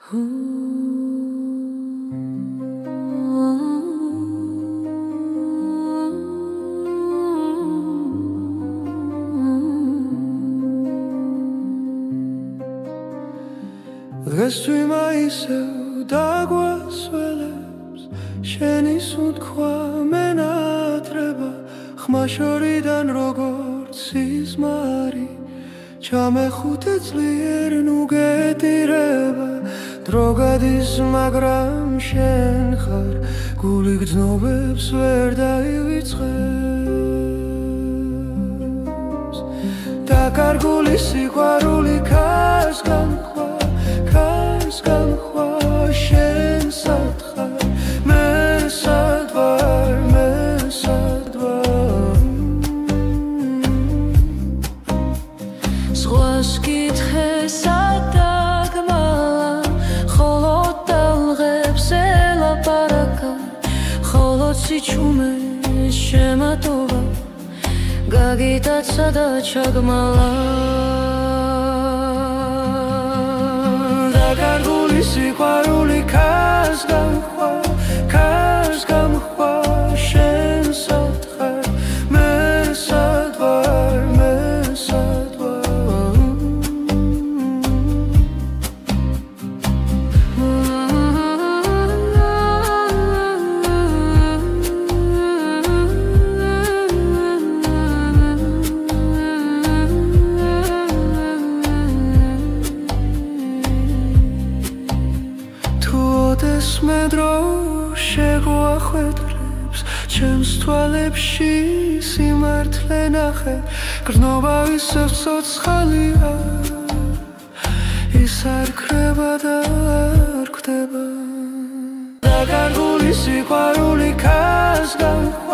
დღეს თვიმა ისევ დაგვასველებს შენი სუნთქვა მენატრება ხმა შორიდან როგორც სიზმარი ჩამეხუთე ძლიერ ნუ გეტირება დრო გადის მაგრამ შენ ხარ გული გრძნობებს ვერ დაივიწყებს დაკარგული სიყვარული ქარს განხვა შენ სად ხარ მე სად ვარ ზღვას კითხე სადაგმალა ხოლო ტალღებს ელაპარაკა ხოლო სიჩუმე შემატობა გაგიტაცა და ჩაგმალა დაკარგული სიყვარული ქარს განხვა შენ სად ხარ მე სად ვარ მე დრო შეგვახვედრებს ჩემს თვალებში სიმართლე ნახე გრძნობა ისევ ცოცხალია ის არ ქრება და არ კვდება დაკარგული სიყვარული ქარს განხვა